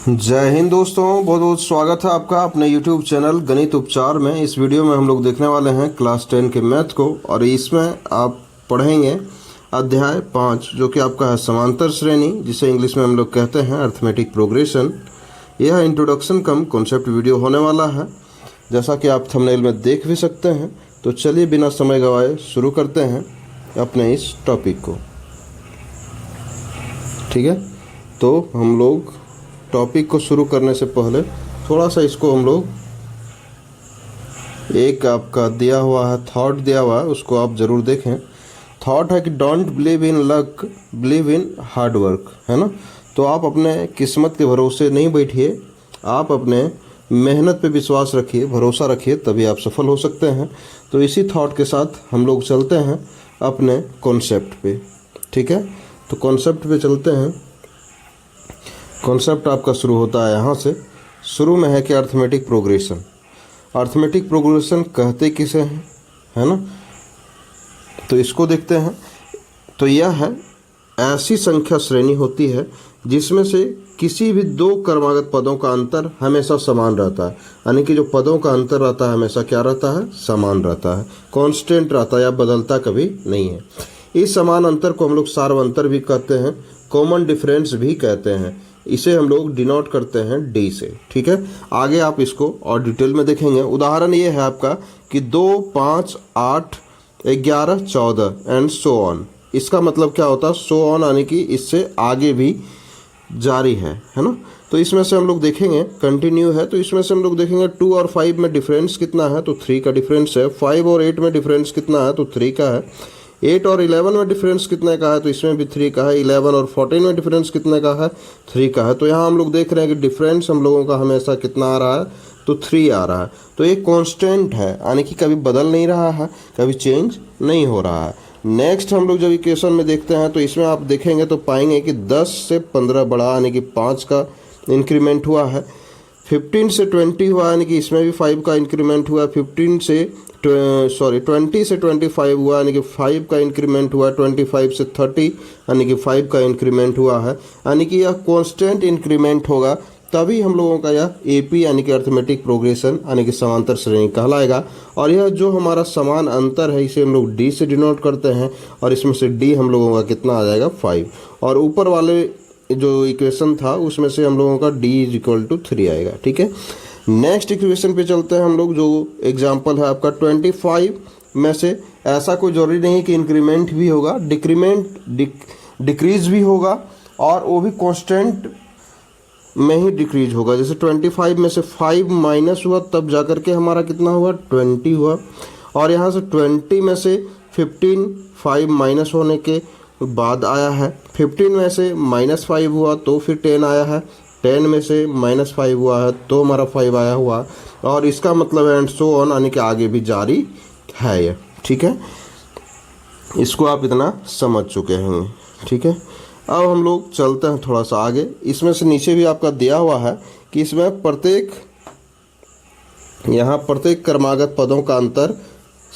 जय हिंद दोस्तों, बहुत बहुत स्वागत है आपका अपने YouTube चैनल गणित उपचार में। इस वीडियो में हम लोग देखने वाले हैं क्लास 10 के मैथ को, और इसमें आप पढ़ेंगे अध्याय 5 जो कि आपका है समांतर श्रेणी, जिसे इंग्लिश में हम लोग कहते हैं अर्थमेटिक प्रोग्रेशन। यह इंट्रोडक्शन कम कॉन्सेप्ट वीडियो होने वाला है, जैसा कि आप थंबनेल में देख भी सकते हैं। तो चलिए बिना समय गंवाए शुरू करते हैं अपने इस टॉपिक को। ठीक है, तो हम लोग टॉपिक को शुरू करने से पहले थोड़ा सा इसको हम लोग, एक आपका दिया हुआ है थॉट दिया हुआ है, उसको आप ज़रूर देखें। थॉट है कि don't believe in luck, believe in hard work, है ना। तो आप अपने किस्मत के भरोसे नहीं बैठिए, आप अपने मेहनत पे विश्वास रखिए, भरोसा रखिए, तभी आप सफल हो सकते हैं। तो इसी थॉट के साथ हम लोग चलते हैं अपने कॉन्सेप्ट पे। ठीक है, तो कॉन्सेप्ट पे चलते हैं। कॉन्सेप्ट आपका शुरू होता है यहाँ से। शुरू में है कि अर्थमेटिक प्रोग्रेशन। अर्थमेटिक प्रोग्रेशन कहते किसे हैं, है ना। तो इसको देखते हैं। तो यह है ऐसी संख्या श्रेणी होती है जिसमें से किसी भी दो क्रमागत पदों का अंतर हमेशा समान रहता है। यानी कि जो पदों का अंतर रहता है हमेशा क्या रहता है, समान रहता है, कांस्टेंट रहता है या बदलता कभी नहीं है। इस समान अंतर को हम लोग सार्वंतर भी कहते हैं, कॉमन डिफरेंस भी कहते हैं। इसे हम लोग डिनोट करते हैं डी से। ठीक है, आगे आप इसको और डिटेल में देखेंगे। उदाहरण ये है आपका कि 2, 5, 8, 11, 14 एंड सो ऑन। इसका मतलब क्या होता है, सो ऑन, यानी कि इससे आगे भी जारी है ना। तो इसमें से हम लोग देखेंगे, कंटिन्यू है, तो इसमें से हम लोग देखेंगे 2 और 5 में डिफरेंस कितना है, तो 3 का डिफरेंस है। 5 और 8 में डिफरेंस कितना है, तो 3 का है। 8 और 11 में डिफरेंस कितने का है, तो इसमें भी 3 का है। 11 और 14 में डिफरेंस कितने का है, 3 का है। तो यहाँ हम लोग देख रहे हैं कि डिफरेंस हम लोगों का हमेशा कितना आ रहा है, तो 3 आ रहा है। तो एक कांस्टेंट है, यानी कि कभी बदल नहीं रहा है, कभी चेंज नहीं हो रहा है। नेक्स्ट हम लोग जब इक्वेशन में देखते हैं तो इसमें आप देखेंगे तो पाएंगे कि 10 से 15 बढ़ा, यानी कि 5 का इंक्रीमेंट हुआ है। 15 से 20 हुआ, यानी कि इसमें भी 5 का इंक्रीमेंट हुआ। 20 से 25 हुआ, यानी कि 5 का इंक्रीमेंट हुआ। 25 से 30, यानी कि 5 का इंक्रीमेंट हुआ है। यानी कि यह कांस्टेंट इंक्रीमेंट होगा, तभी हम लोगों का यह एपी यानी कि अर्थमेटिक प्रोग्रेशन यानी कि समांतर श्रेणी कहलाएगा। और यह जो हमारा समान अंतर है इसे हम लोग डी से डिनोट करते हैं, और इसमें से डी हम लोगों का कितना आ जाएगा, 5। और ऊपर वाले जो इक्वेशन था उसमें से हम लोगों का डी इज इक्वल टू 3 आएगा। ठीक है, नेक्स्ट इक्वेशन पे चलते हैं हम लोग। जो एग्जांपल है आपका 25 में से ऐसा कोई जरूरी नहीं कि इंक्रीमेंट भी होगा, डिक्रीज भी होगा, और वो भी कांस्टेंट में ही डिक्रीज होगा। जैसे 25 में से 5 माइनस हुआ तब जाकर के हमारा कितना हुआ, 20 हुआ। और यहाँ से 20 में से 15 5 माइनस होने के बाद आया है। 15 में से -5 हुआ तो फिर 10 आया है। 10 में से -5 हुआ है तो हमारा 5 आया हुआ। और इसका मतलब है एंड सो ऑन, यानी कि आगे भी जारी है ये। ठीक है, इसको आप इतना समझ चुके हैं। ठीक है, अब हम लोग चलते हैं थोड़ा सा आगे। इसमें से नीचे भी आपका दिया हुआ है कि इसमें प्रत्येक क्रमागत पदों का अंतर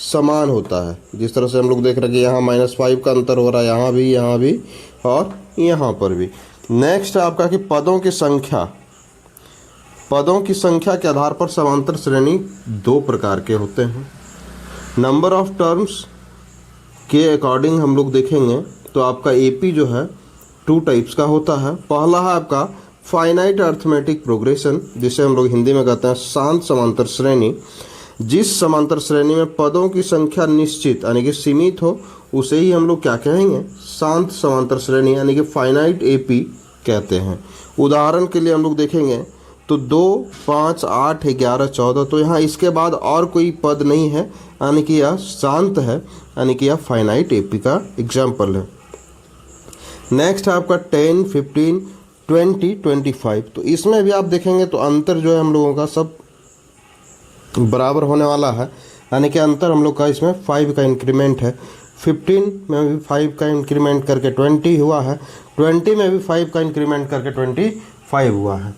समान होता है। जिस तरह से हम लोग देख रहे हैं कि यहाँ -5 का अंतर हो रहा है, यहाँ भी और यहाँ पर भी। नेक्स्ट है आपका कि पदों की संख्या के आधार पर समांतर श्रेणी 2 प्रकार के होते हैं। नंबर ऑफ टर्म्स के अकॉर्डिंग हम लोग देखेंगे तो आपका एपी जो है 2 टाइप्स का होता है। पहला है आपका फाइनाइट अर्थमेटिक प्रोग्रेशन, जिसे हम लोग हिंदी में कहते हैं शांत समांतर श्रेणी। जिस समांतर श्रेणी में पदों की संख्या निश्चित यानी कि सीमित हो उसे ही हम लोग क्या कहेंगे, शांत समांतर श्रेणी यानी कि फाइनाइट एपी कहते हैं। उदाहरण के लिए हम लोग देखेंगे तो 2, 5, 8, 11, 14, तो यहाँ इसके बाद और कोई पद नहीं है, यानी कि यह शांत है, यानी कि यह फाइनाइट एपी का एग्जाम्पल है। नेक्स्ट है आपका 10, 15, 20, 25। तो इसमें भी आप देखेंगे तो अंतर जो है हम लोगों का सब बराबर होने वाला है, यानी कि अंतर हम लोग का इसमें 5 का इंक्रीमेंट है। 15 में भी 5 का इंक्रीमेंट करके 20 हुआ है। 20 में भी 5 का इंक्रीमेंट करके 25 हुआ है।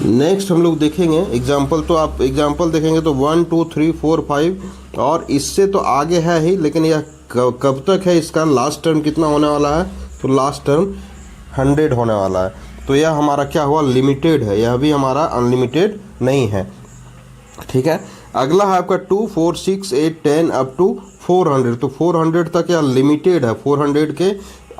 नेक्स्ट हम लोग देखेंगे एग्जाम्पल, तो आप एग्जाम्पल देखेंगे तो 1, 2, 3, 4, 5 और इससे तो आगे है ही, लेकिन यह कब तक है, इसका लास्ट टर्म कितना होने वाला है, तो लास्ट टर्म 100 होने वाला है। तो यह हमारा क्या हुआ, लिमिटेड है, यह भी हमारा अनलिमिटेड नहीं है। ठीक है, अगला है आपका 2, 4, 6, 8, 10 अप टू 400। तो 400 तक यह लिमिटेड है, 400 के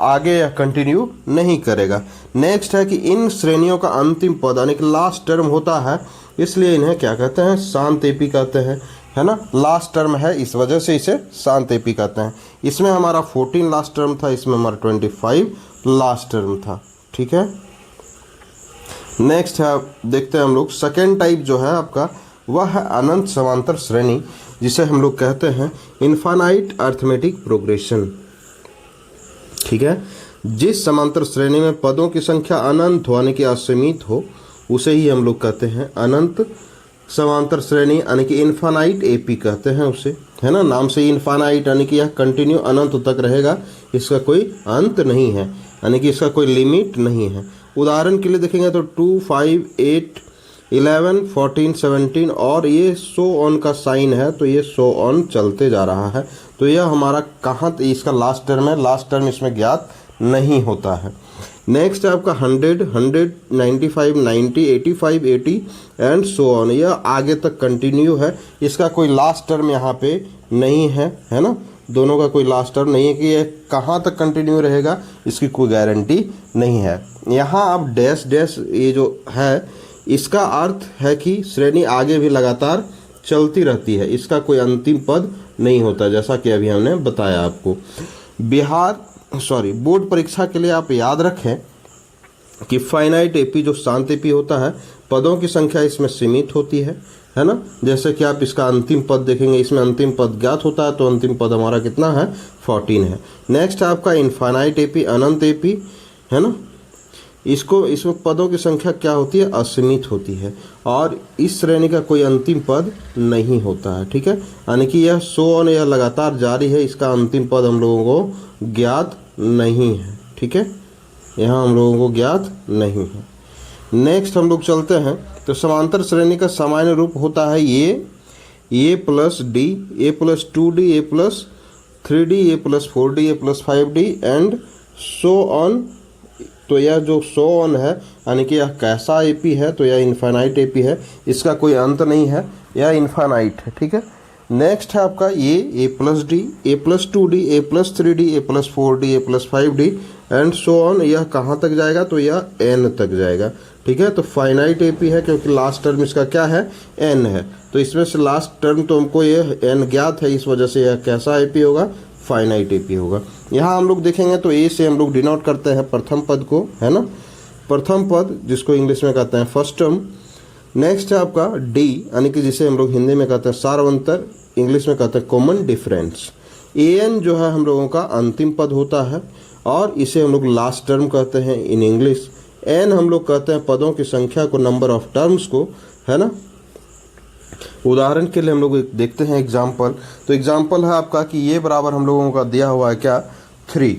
आगे यह कंटिन्यू नहीं करेगा। नेक्स्ट है कि इन श्रेणियों का अंतिम पद यानी कि लास्ट टर्म होता है, इसलिए इन्हें क्या कहते हैं, शांत एपी कहते हैं, है ना। लास्ट टर्म है इस वजह से इसे शांत एपी कहते हैं। इसमें हमारा 14 लास्ट टर्म था, इसमें हमारा 25 लास्ट टर्म था। ठीक है, नेक्स्ट है देखते हैं हम लोग सेकेंड टाइप जो है आपका, वह है अनंत समांतर श्रेणी, जिसे हम लोग कहते हैं इनफाइनाइट अर्थमेटिक प्रोग्रेशन। ठीक है, जिस समांतर श्रेणी में पदों की संख्या अनंत हो यानी कि असीमित हो, उसे ही हम लोग कहते हैं अनंत समांतर श्रेणी यानी कि इनफाइनाइट एपी कहते हैं उसे, है ना। नाम से ही इनफाइनाइट यानी कि यह कंटिन्यू अनंत तक रहेगा, इसका कोई अंत नहीं है, यानी कि इसका कोई लिमिट नहीं है। उदाहरण के लिए देखेंगे तो 2, 5, 8, 11, 14, 17 और ये सो ऑन का साइन है, तो ये सो ऑन चलते जा रहा है। तो यह हमारा कहाँ इसका लास्ट टर्म है, लास्ट टर्म इसमें ज्ञात नहीं होता है। नेक्स्ट है आपका 100, 100, 95, 90, 85, 80 एंड सो ऑन, यह आगे तक कंटिन्यू है, इसका कोई लास्ट टर्म यहाँ पे नहीं है, है ना। दोनों का कोई लास्ट टर्म नहीं है कि यह कहाँ तक कंटिन्यू रहेगा, इसकी कोई गारंटी नहीं है। यहाँ आप डैश डैश ये जो है, इसका अर्थ है कि श्रेणी आगे भी लगातार चलती रहती है, इसका कोई अंतिम पद नहीं होता, जैसा कि अभी हमने बताया आपको। बोर्ड परीक्षा के लिए आप याद रखें कि फाइनाइट एपी जो शांत एपी होता है, पदों की संख्या इसमें सीमित होती है ना। जैसे कि आप इसका अंतिम पद देखेंगे, इसमें अंतिम पद ज्ञात होता है, तो अंतिम पद हमारा कितना है, 14 है। नेक्स्ट है आपका इनफाइनाइट एपी, अनंत एपी, है ना। इसमें पदों की संख्या क्या होती है, असीमित होती है, और इस श्रेणी का कोई अंतिम पद नहीं होता है। ठीक है, यानी कि यह सो ऑन यह लगातार जारी है, इसका अंतिम पद हम लोगों को ज्ञात नहीं है। ठीक है, यहाँ हम लोगों को ज्ञात नहीं है। नेक्स्ट हम लोग चलते हैं, तो समांतर श्रेणी का सामान्य रूप होता है A plus D, A plus 2D, A plus 3D, A plus 4D, A plus 5D and so on. तो यह जो सो ऑन है यानी कि यह कैसा एपी है, तो यह इनफाइनाइट एपी है, इसका कोई अंत नहीं है, यह इनफाइनाइट है। ठीक है, नेक्स्ट है आपका A plus D, A plus 2D, A plus 3D, A plus 4D, A plus 5D and so on. यह कहाँ तक जाएगा, तो यह एन तक जाएगा। ठीक है, तो फाइनाइट एपी है क्योंकि लास्ट टर्म इसका क्या है, एन है, तो इसमें से लास्ट टर्म तो हमको यह एन ज्ञात है, इस वजह से यह कैसा एपी होगा, फाइनाइट एपी होगा। यहाँ हम लोग देखेंगे तो ए से हम लोग डिनोट करते हैं प्रथम पद को, है ना, प्रथम पद जिसको इंग्लिश में कहते हैं फर्स्ट टर्म। नेक्स्ट है आपका डी यानी कि जिसे हम लोग हिंदी में कहते हैं सार्वंतर, इंग्लिश में कहते हैं कॉमन डिफरेंस। ए एन जो है हम लोगों का अंतिम पद होता है और इसे हम लोग लास्ट टर्म कहते हैं इन इंग्लिश। एन हम लोग कहते हैं पदों की संख्या को, नंबर ऑफ टर्म्स को, है ना। उदाहरण के लिए हम लोग देखते हैं एग्जाम्पल, तो एग्जाम्पल है आपका कि ये बराबर हम लोगों का दिया हुआ है क्या, 3,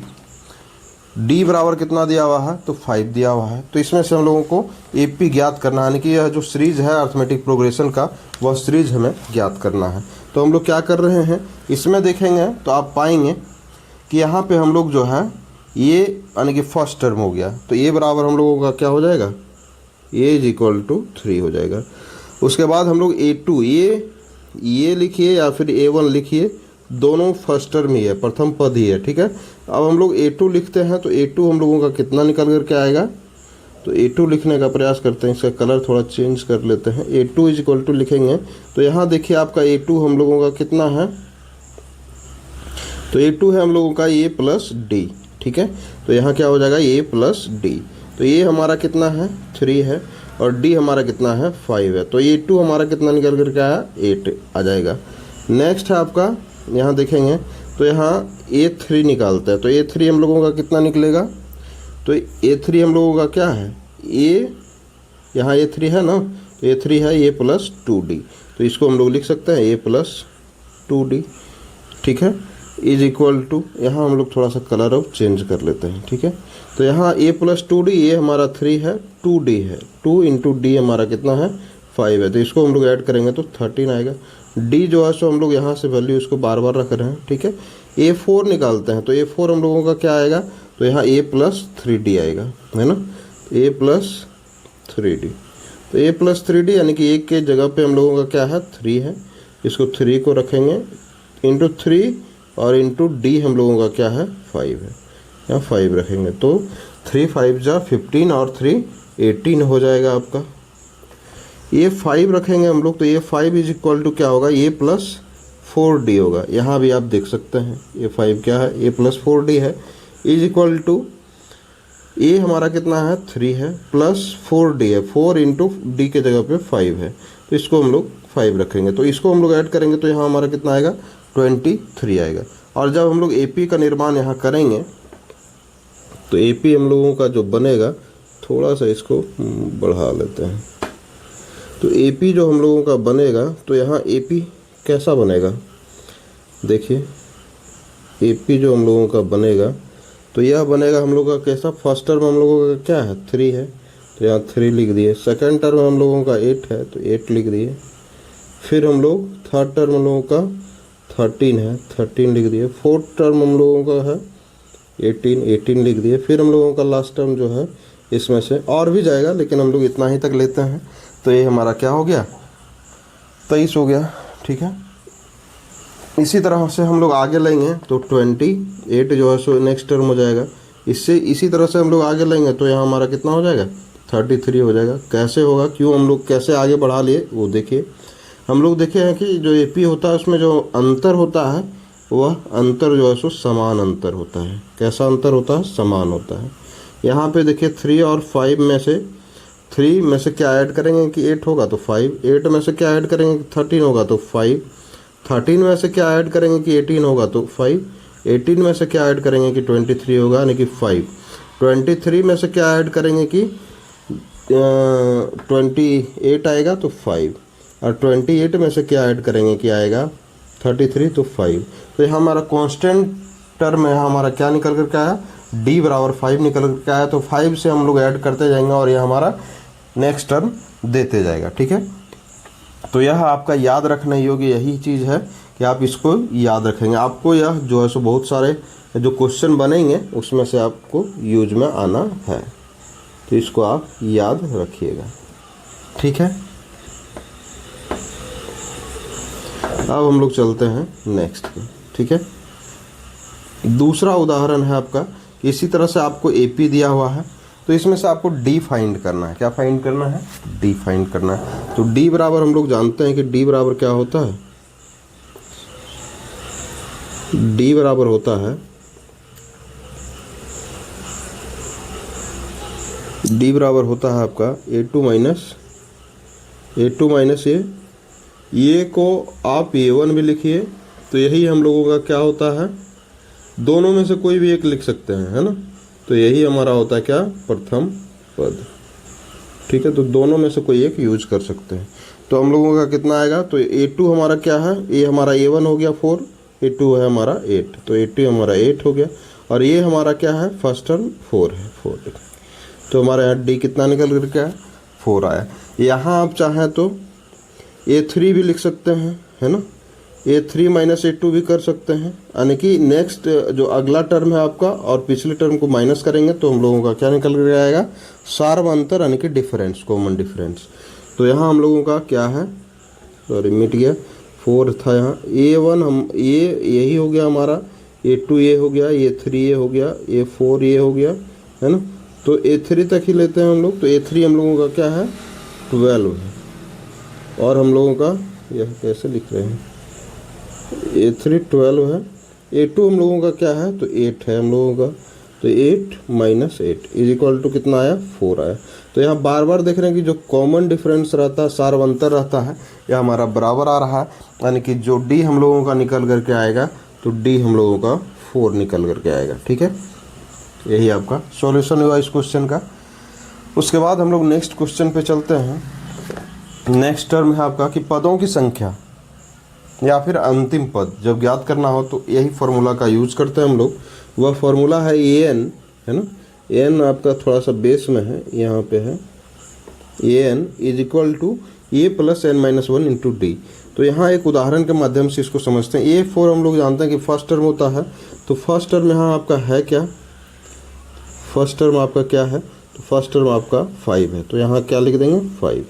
डी बराबर कितना दिया हुआ है, तो 5 दिया हुआ है। तो इसमें से हम लोगों को एपी ज्ञात करना है, यानी कि यह जो सीरीज है अर्थमेटिक प्रोग्रेशन का, वह सीरीज हमें ज्ञात करना है। तो हम लोग क्या कर रहे हैं, इसमें देखेंगे तो आप पाएंगे कि यहाँ पे हम लोग जो है ये यानी कि फर्स्ट टर्म हो गया, तो ये बराबर हम लोगों का क्या हो जाएगा, ए इज इक्वल टू 3 हो जाएगा। उसके बाद हम लोग A2 ये लिखिए या फिर A1 लिखिए, दोनों फर्स्ट टर्म ही है, प्रथम पद ही है। ठीक है, अब हम लोग A2 लिखते हैं, तो A2 हम लोगों का कितना निकल करके आएगा, तो A2 लिखने का प्रयास करते हैं, इसका कलर थोड़ा चेंज कर लेते हैं। A2 इज इक्वल टू लिखेंगे तो यहाँ देखिए आपका A2 हम लोगों का कितना है, तो A2 है हम लोगों का A प्लस डी। ठीक है, तो यहाँ क्या हो जाएगा, A प्लस डी, तो ये हमारा कितना है, 3 है, और डी हमारा कितना है, 5 है, तो A2 हमारा कितना निकल करके आया, 8 आ जाएगा। नेक्स्ट है आपका, यहाँ देखेंगे तो यहाँ A3 निकालते हैं, तो A3 हम लोगों का कितना निकलेगा, तो A3 हम लोगों का क्या है, यहाँ A3 है ना, तो A3 है A प्लस 2D, तो इसको हम लोग लिख सकते हैं A प्लस 2D। ठीक है, इज इक्वल टू, यहाँ हम लोग थोड़ा सा कलर अब चेंज कर लेते हैं। ठीक है, तो यहाँ A प्लस 2D, ये हमारा 3 है, 2D है, 2 इंटू डी हमारा कितना है, 5 है, तो इसको हम लोग ऐड करेंगे तो 13 आएगा। डी जो है सो हम लोग यहाँ से वैल्यू इसको बार बार रख रहे हैं। ठीक है, A4 निकालते हैं, तो A4 हम लोगों का क्या आएगा, तो यहाँ A प्लस 3D आएगा, है ना। ए प्लस 3d। तो ए प्लस 3d यानी कि एक के जगह पे हम लोगों का क्या है 3 है, इसको 3 को रखेंगे इंटू 3 और इंटू डी हम लोगों का क्या है 5 है, यहाँ 5 रखेंगे तो 3 5 जा 15 और 3 18 हो जाएगा आपका। ये 5 रखेंगे हम लोग तो ये 5 इज इक्वल टू क्या होगा ए प्लस 4d होगा। यहाँ भी आप देख सकते हैं ये 5 क्या है ए प्लस 4d है, इज इक्वल टू ए हमारा कितना है 3 है प्लस 4d है, 4 इंटू डी के जगह पे 5 है तो इसको हम लोग 5 रखेंगे तो इसको हम लोग ऐड करेंगे तो यहाँ हमारा कितना आएगा 23 आएगा। और जब हम लोग एपी का निर्माण यहाँ करेंगे तो एपी हम लोगों का जो बनेगा, थोड़ा सा इसको बढ़ा लेते हैं, तो एपी जो हम लोगों का बनेगा तो यहाँ एपी कैसा बनेगा, देखिए एपी जो हम लोगों का बनेगा तो यह बनेगा हम लोग का कैसा, फर्स्ट टर्म हम लोगों का क्या है 3 है तो यहाँ 3 लिख दिए, सेकंड टर्म हम लोगों का 8 है तो 8 लिख दिए, फिर हम लोग थर्ड टर्म हम लोगों का 13 है 13 लिख दिए, फोर्थ टर्म हम लोगों का है 18 लिख दिए, फिर हम लोगों का लास्ट टर्म जो है इसमें से और भी जाएगा लेकिन हम लोग इतना ही तक लेते हैं तो ये हमारा क्या हो गया 23 हो गया। ठीक है, इसी तरह से हम लोग आगे लेंगे तो 28 जो है सो नेक्स्ट टर्म हो जाएगा, इससे इसी तरह से हम लोग आगे लेंगे तो यहाँ हमारा कितना हो जाएगा 33 हो जाएगा। कैसे होगा, क्यों हम लोग कैसे आगे बढ़ा लिए वो देखिए। हम लोग देखे हैं कि जो एपी होता है उसमें जो अंतर होता है वह अंतर जो है सो समान अंतर होता है। कैसा अंतर होता है, समान होता है। यहाँ पे देखिए 3 और 5 में से 3 में से क्या ऐड करेंगे कि 8 होगा तो 5, 8 में से क्या ऐड करेंगे कि 13 होगा तो 5, 13 में से क्या ऐड करेंगे कि 18 होगा तो 5, 18 में से क्या ऐड करेंगे कि 23 होगा यानी कि 5, 23 में से क्या ऐड करेंगे कि 28 आएगा तो 5, और 28 में से क्या ऐड करेंगे कि आएगा 33 तो 5। तो यहाँ हमारा कांस्टेंट टर्म है, हमारा क्या निकल कर के आया d बराबर 5 निकल कर के आया, तो 5 से हम लोग ऐड करते जाएंगे और यह हमारा नेक्स्ट टर्म देते जाएगा। ठीक है, तो यह आपका याद रखने योग्य यही चीज़ है कि आप इसको याद रखेंगे। आपको यह जो है सो बहुत सारे जो क्वेश्चन बनेंगे उसमें से आपको यूज में आना है, तो इसको आप याद रखिएगा। ठीक है, अब हम लोग चलते हैं नेक्स्ट पे। ठीक है, दूसरा उदाहरण है आपका, इसी तरह से आपको एपी दिया हुआ है तो इसमें से आपको डी फाइंड करना है। क्या फाइंड करना है, डी फाइंड करना है। तो डी बराबर हम लोग जानते हैं कि डी बराबर क्या होता है, डी बराबर होता है डी बराबर होता है आपका a2 माइनस ये को आप a1 भी लिखिए तो यही हम लोगों का क्या होता है, दोनों में से कोई भी एक लिख सकते हैं, है ना। तो यही हमारा होता है क्या, प्रथम पद। ठीक है, तो दोनों में से कोई एक यूज कर सकते हैं। तो हम लोगों का कितना आएगा, तो a2 हमारा क्या है, ये हमारा a1 हो गया 4, a2 है हमारा 8, तो a2 हमारा 8 हो गया, और ये हमारा क्या है फर्स्ट टर्म 4 है 4। तो हमारा यहाँ डी कितना निकल कर क्या है 4 आया। यहाँ आप चाहें तो a3 भी लिख सकते हैं, है ना, a3 माइनस a2 भी कर सकते हैं, यानी कि नेक्स्ट जो अगला टर्म है आपका और पिछले टर्म को माइनस करेंगे तो हम लोगों का क्या निकल कर आएगा, सार्वअंतर यानी कि डिफरेंस, कॉमन डिफरेंस। तो यहाँ हम लोगों का क्या है, सॉरी मिट गया, 4 था यहाँ, a1 हम यही हो गया हमारा, a2 ये हो गया, a3 ये हो गया, a4 ये हो गया, है ना। तो a3 तक ही लेते हैं हम लोग, तो a3 हम लोगों का क्या है 12 है, और हम लोगों का यह कैसे लिख रहे हैं, a3 12 है, a2 हम लोगों का क्या है तो 8 है हम लोगों का, तो 8 माइनस 8 इज इक्वल टू कितना आया 4 आया। तो यहाँ बार बार देख रहे हैं कि जो कॉमन डिफरेंस रहता है, सार्वअंतर रहता है, यह हमारा बराबर आ रहा है, यानी कि जो डी हम लोगों का निकल करके आएगा तो डी हम लोगों का 4 निकल करके आएगा। ठीक है, यही आपका सॉल्यूशन हुआ इस क्वेश्चन का। उसके बाद हम लोग नेक्स्ट क्वेश्चन पे चलते हैं। नेक्स्ट टर्म है आपका कि पदों की संख्या या फिर अंतिम पद जब ज्ञात करना हो तो यही फार्मूला का यूज करते हैं हम लोग। वह फार्मूला है an, है ना, an आपका थोड़ा सा बेस में है, यहाँ पे है an is equal to a plus n minus 1 into d. तो यहाँ एक उदाहरण के माध्यम से इसको समझते हैं। a4 हम लोग जानते हैं कि फर्स्ट टर्म होता है, तो फर्स्ट टर्म यहाँ आपका है क्या, फर्स्ट टर्म आपका क्या है, तो फर्स्ट टर्म आपका 5 है, तो यहाँ क्या लिख देंगे 5।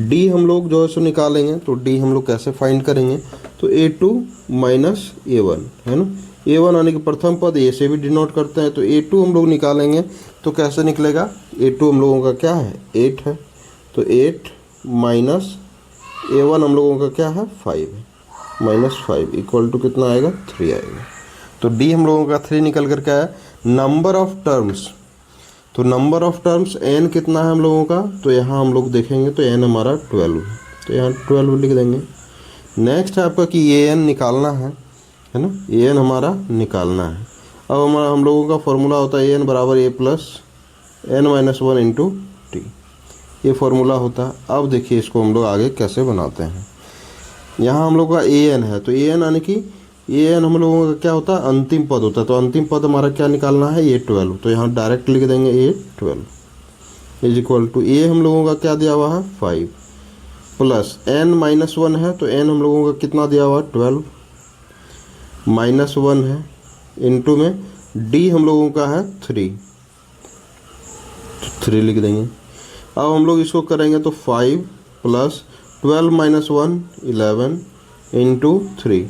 डी हम लोग जो है सो निकालेंगे, तो डी हम लोग कैसे फाइंड करेंगे, तो A2 माइनस A1 है ना। A1 आने के प्रथम पद ए से भी डिनोट करते हैं, तो A2 हम लोग निकालेंगे तो कैसे निकलेगा, A2 हम लोगों का क्या है 8 है, तो 8 माइनस A1 हम लोगों का क्या है 5 है, -5 इक्वल टू कितना आएगा 3 आएगा। तो डी हम लोगों का 3 निकल कर क्या है। नंबर ऑफ टर्म्स, तो नंबर ऑफ टर्म्स n कितना है हम लोगों का, तो यहाँ हम लोग देखेंगे तो n हमारा 12 है, तो यहाँ 12 लिख देंगे। नेक्स्ट है आपका कि an निकालना है ना, an हमारा निकालना है। अब हमारा हम लोगों का फॉर्मूला होता है an बराबर a plus n-1 into T, ये फॉर्मूला होता है। अब देखिए इसको हम लोग आगे कैसे बनाते हैं। यहाँ हम लोग का an है, तो an यानी कि an हम लोगों का क्या होता है अंतिम पद होता है, तो अंतिम पद हमारा क्या निकालना है A12, तो यहाँ डायरेक्ट लिख देंगे A12 is equal to a हम लोगों का क्या दिया हुआ है 5 प्लस n-1 है, तो n हम लोगों का कितना दिया हुआ है 12 -1 है इंटू में d हम लोगों का है 3, तो 3 लिख देंगे। अब हम लोग इसको करेंगे तो 5 प्लस 12 -1 11 इंटू 3,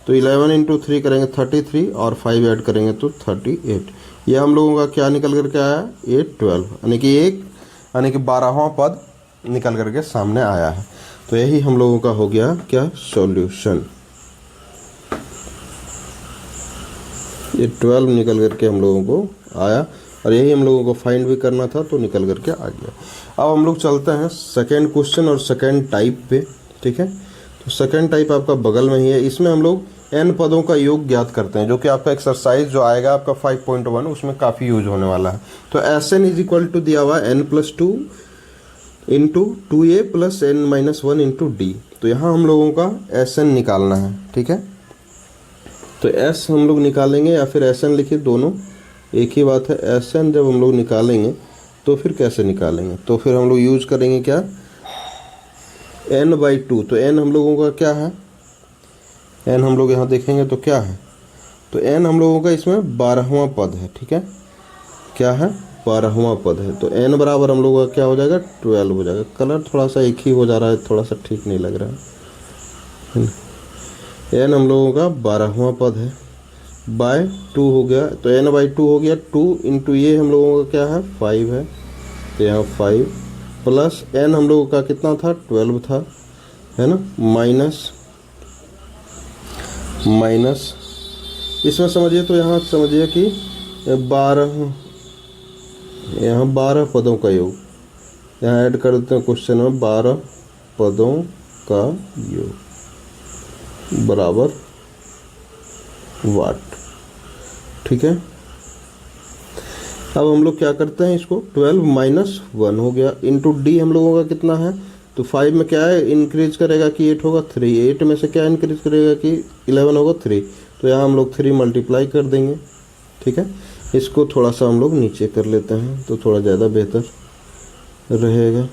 तो 11 इंटू 3 करेंगे 33 और 5 ऐड करेंगे तो 38। ये हम लोगों का क्या निकल करके आया A12 यानी कि 12वां पद निकल करके सामने आया है। तो यही हम लोगों का हो गया क्या सॉल्यूशन, ये 12 निकल करके हम लोगों को आया और यही हम लोगों को फाइंड भी करना था, तो निकल करके आ गया। अब हम लोग चलते हैं सेकेंड क्वेश्चन और सेकेंड टाइप पे, ठीक है। तो सेकेंड टाइप आपका बगल में ही है, इसमें हम लोग n पदों का योग ज्ञात करते हैं, जो कि आपका एक्सरसाइज जो आएगा आपका 5.1 उसमें काफ़ी यूज होने वाला है। तो Sn इज इक्वल टू दिया हुआ है n+2 into 2a plus n-1 into d, तो यहाँ हम लोगों का Sn निकालना है, ठीक है। तो S हम लोग निकालेंगे या फिर Sn लिखिए, दोनों एक ही बात है। Sn जब हम लोग निकालेंगे तो फिर कैसे निकालेंगे, तो फिर हम लोग यूज करेंगे क्या n/2, तो n हम लोगों का क्या है, n हम लोग यहाँ देखेंगे तो क्या है, तो n हम लोगों का इसमें 12वां पद है, ठीक है, क्या है 12वां पद है। तो n बराबर हम लोगों का क्या हो जाएगा 12 हो जाएगा। कलर थोड़ा सा एक ही हो जा रहा है, थोड़ा सा ठीक नहीं लग रहा है। n हम लोगों का 12वां पद है, बाय 2 हो गया, तो n/2 हो गया 2 इंटू ये हम लोगों का क्या है 5 है, तो यहाँ 5 प्लस n हम लोगों का कितना था 12 था, है ना, माइनस इसमें समझिए, तो यहाँ समझिए कि 12 पदों का योग, यहाँ ऐड कर देते हैं क्वेश्चन में 12 पदों का योग बराबर वाट, ठीक है। अब हम लोग क्या करते हैं इसको 12 -1 हो गया इंटू डी हम लोगों का कितना है, तो 5 में क्या है इंक्रीज करेगा कि 8 होगा 3, 8 में से क्या इंक्रीज करेगा कि 11 होगा 3, तो यहाँ हम लोग 3 मल्टीप्लाई कर देंगे, ठीक है। इसको थोड़ा सा हम लोग नीचे कर लेते हैं तो थोड़ा ज़्यादा बेहतर रहेगा।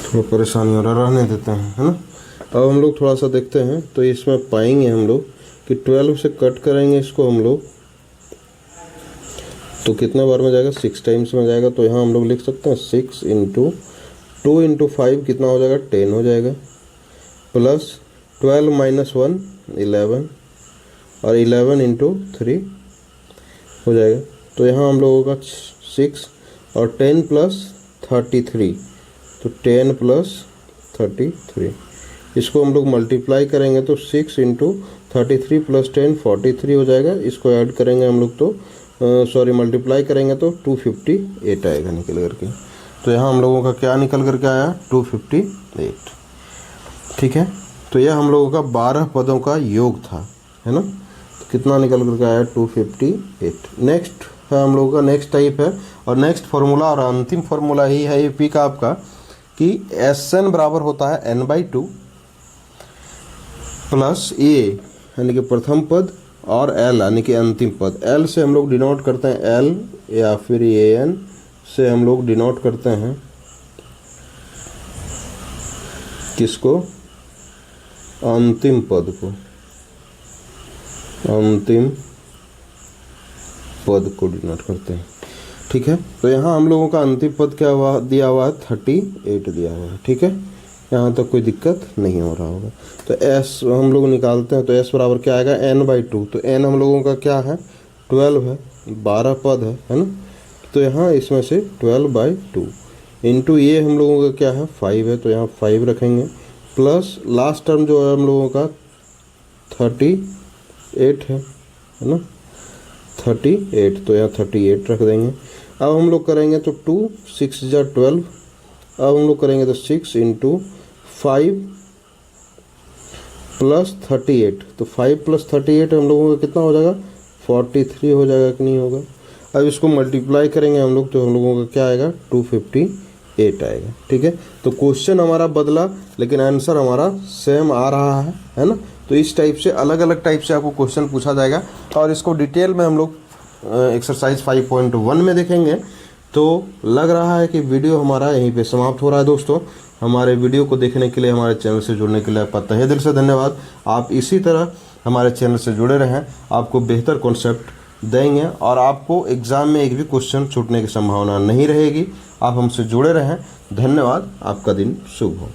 थोड़ा परेशानी हो रहा, रहने देते हैं, है ना। अब हम लोग थोड़ा सा देखते हैं, तो इसमें पाएंगे हम लोग कि 12 से कट करेंगे इसको हम लोग, तो कितने बार में जाएगा 6 टाइम्स में जाएगा, तो यहाँ हम लोग लिख सकते हैं 6 इंटू 2 इंटू 5 कितना हो जाएगा 10 हो जाएगा, प्लस 12 -1 11 और 11 इंटू 3 हो जाएगा, तो यहाँ हम लोगों का 6 और 10 प्लस 33, तो 10 प्लस 33, इसको हम लोग मल्टीप्लाई करेंगे तो 6 इंटू 33 प्लस 10 43 हो जाएगा। इसको ऐड करेंगे हम लोग तो मल्टीप्लाई करेंगे तो 258 आएगा निकल करके। तो यहाँ हम लोगों का क्या निकल करके आया 258, ठीक है। तो यह हम लोगों का 12 पदों का योग था, है ना। तो कितना निकल करके आया 258। नेक्स्ट है हम लोगों का नेक्स्ट टाइप है, और नेक्स्ट फार्मूला और अंतिम फार्मूला ही है यूपी का आपका कि Sn बराबर होता है n/2 प्लस a यानी कि प्रथम पद और एल यानी कि अंतिम पद, एल से हम लोग डिनोट करते हैं, एल या फिर ए एन से हम लोग डिनोट करते हैं किसको, अंतिम पद को, अंतिम पद को डिनोट करते हैं। ठीक है, तो यहाँ हम लोगों का अंतिम पद क्या हुआ, दिया हुआ है 38 दिया हुआ है। ठीक है, यहाँ तक कोई दिक्कत नहीं हो रहा होगा। तो एस हम लोग निकालते हैं, तो एस बराबर क्या आएगा, n/2। तो n हम लोगों का क्या है, 12 है, 12 पद है ना। तो यहाँ इसमें से 12/2 इंटू ये हम लोगों का क्या है, 5 है, तो यहाँ 5 रखेंगे, प्लस लास्ट टर्म जो है हम लोगों का 38 है ना, 38, तो यहाँ 38 रख देंगे। अब हम लोग करेंगे तो 2 6 जा 12, अब हम लोग करेंगे तो 6 इंटू 5 प्लस 38, तो 5 प्लस 38 हम लोगों का कितना हो जाएगा, 43 हो जाएगा कि नहीं होगा। अब इसको मल्टीप्लाई करेंगे हम लोग, तो हम लोगों का क्या आएगा, 258 आएगा। ठीक है, तो क्वेश्चन हमारा बदला लेकिन आंसर हमारा सेम आ रहा है ना। तो इस टाइप से अलग अलग टाइप से आपको क्वेश्चन पूछा जाएगा, और इसको डिटेल में हम लोग एक्सरसाइज 5.1 में देखेंगे। तो लग रहा है कि वीडियो हमारा यहीं पे समाप्त हो रहा है। दोस्तों, हमारे वीडियो को देखने के लिए, हमारे चैनल से जुड़ने के लिए आपका तहे दिल से धन्यवाद। आप इसी तरह हमारे चैनल से जुड़े रहें, आपको बेहतर कॉन्सेप्ट देंगे और आपको एग्ज़ाम में एक भी क्वेश्चन छूटने की संभावना नहीं रहेगी। आप हमसे जुड़े रहें। धन्यवाद, आपका दिन शुभ हो।